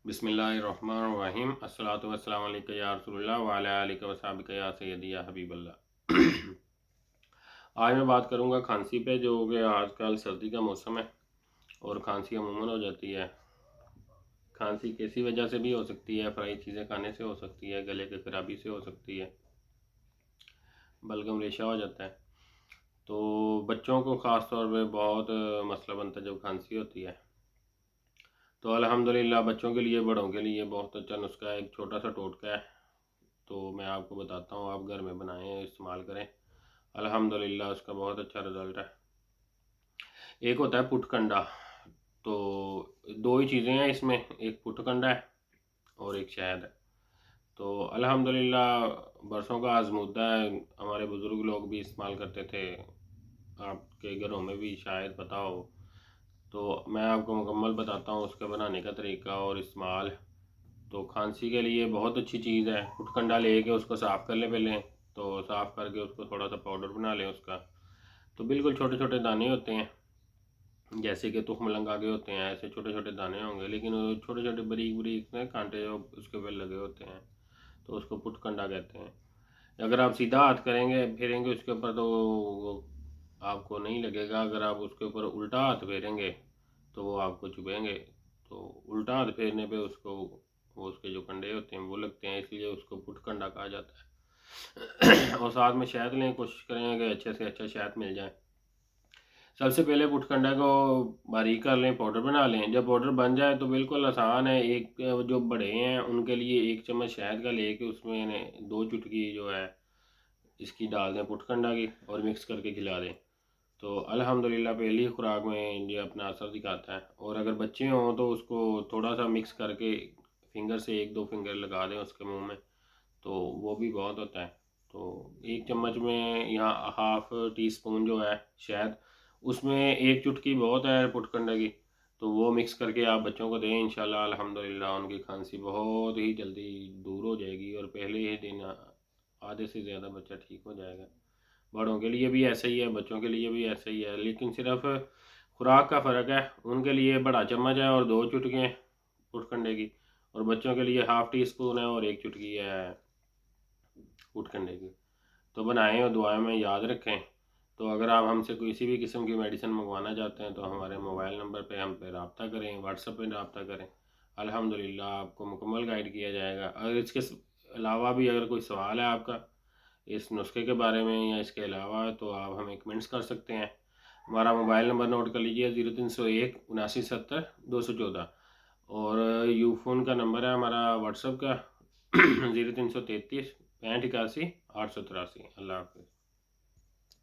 بسم اللہ الرحمن الرحیم الصلاۃ والسلام علیکہ یا رسول اللہ وعلی آلہ وصحبہ یا سیدی یا حبیب اللہ۔ آج میں بات کروں گا کھانسی پہ، جو کہ آج کل سردی کا موسم ہے اور کھانسی عموماً ہو جاتی ہے۔ کھانسی کسی وجہ سے بھی ہو سکتی ہے، فرائی چیزیں کھانے سے ہو سکتی ہے، گلے کی خرابی سے ہو سکتی ہے، بلغم ریشہ ہو جاتا ہے۔ تو بچوں کو خاص طور پہ بہت مسئلہ بنتا ہے جب کھانسی ہوتی ہے۔ تو الحمدللہ بچوں کے لیے بڑوں کے لیے بہت اچھا نسخہ ہے، ایک چھوٹا سا ٹوٹکا ہے، تو میں آپ کو بتاتا ہوں، آپ گھر میں بنائیں، استعمال کریں، الحمدللہ اس کا بہت اچھا رزلٹ ہے۔ ایک ہوتا ہے پٹ کنڈا، تو دو ہی چیزیں ہیں اس میں، ایک پٹ کنڈا ہے اور ایک شہد ہے۔ تو الحمدللہ برسوں کا آزمودہ ہے، ہمارے بزرگ لوگ بھی استعمال کرتے تھے، آپ کے گھروں میں بھی شاید پتہ ہو، تو میں آپ کو مکمل بتاتا ہوں اس کے بنانے کا طریقہ اور استعمال۔ تو کھانسی کے لیے بہت اچھی چیز ہے، پٹ کنڈا لے کے اس کو صاف کر لیں پہلے، تو صاف کر کے اس کو تھوڑا سا پاؤڈر بنا لیں اس کا، تو بالکل چھوٹے چھوٹے دانے ہوتے ہیں، جیسے کہ تخم لنگا کے ہوتے ہیں، ایسے چھوٹے چھوٹے دانے ہوں گے، لیکن وہ چھوٹے چھوٹے باریک باریک کانٹے جو اس کے اوپر لگے ہوتے ہیں، تو اس کو پٹ کنڈا کہتے ہیں۔ اگر آپ سیدھا ہاتھ کریں گے پھیریں گے اس کے اوپر تو وہ آپ کو نہیں لگے گا، اگر آپ اس کے اوپر الٹا ہاتھ پھیریں گے تو وہ آپ کو چبھیں گے، تو الٹا ہاتھ پھیرنے پہ اس کو وہ اس کے جو کنڈے ہوتے ہیں وہ لگتے ہیں، اس لیے اس کو پٹ کنڈا کہا جاتا ہے۔ اور ساتھ میں شہد لیں، کوشش کریں کہ اچھے سے اچھا شہد مل جائے۔ سب سے پہلے پٹ کنڈا کو باریک کر لیں، پاؤڈر بنا لیں، جب پاؤڈر بن جائے تو بالکل آسان ہے، ایک جو بڑے ہیں ان کے لیے ایک چمچ شہد کا لے کے اس میں 2 چٹکی جو ہے اس کی ڈال دیں پٹ کنڈا کی، اور مکس کر کے کھلا دیں، تو الحمدللہ پہلی خوراک میں یہ اپنا اثر دکھاتا ہے۔ اور اگر بچے ہوں تو اس کو تھوڑا سا مکس کر کے فنگر سے 1-2 فنگر لگا دیں اس کے منہ میں، تو وہ بھی بہت ہوتا ہے۔ تو ایک چمچ میں یا ہاف ٹی اسپون جو ہے شہد، اس میں 1 چٹکی بہت ہے پٹ کنڈا کی، تو وہ مکس کر کے آپ بچوں کو دیں، انشاءاللہ الحمدللہ ان کی کھانسی بہت ہی جلدی دور ہو جائے گی، اور پہلے ہی دن آدھے سے زیادہ بچہ ٹھیک ہو جائے گا۔ بڑوں کے لیے بھی ایسا ہی ہے، بچوں کے لیے بھی ایسا ہی ہے، لیکن صرف خوراک کا فرق ہے، ان کے لیے بڑا چمچ ہے اور 2 چٹکیں پٹ کنڈے کی، اور بچوں کے لیے ہاف ٹی اسپون ہے اور 1 چٹکی ہے پٹ کنڈے کی۔ تو بنائیں اور دعائیں میں یاد رکھیں۔ تو اگر آپ ہم سے کسی بھی قسم کی میڈیسن منگوانا چاہتے ہیں تو ہمارے موبائل نمبر پہ ہم پہ رابطہ کریں، واٹس ایپ پہ رابطہ کریں، الحمدللہ آپ کو مکمل گائیڈ کیا جائے گا۔ اگر اس کے علاوہ بھی اگر کوئی سوال ہے آپ کا اس نسخے کے بارے میں یا اس کے علاوہ، تو آپ ہمیں کمنٹس کر سکتے ہیں۔ ہمارا موبائل نمبر نوٹ کر لیجیے، 0301 7970 214، اور یو فون کا نمبر ہے ہمارا واٹس ایپ کا 0333 6581 883۔ اللہ حافظ۔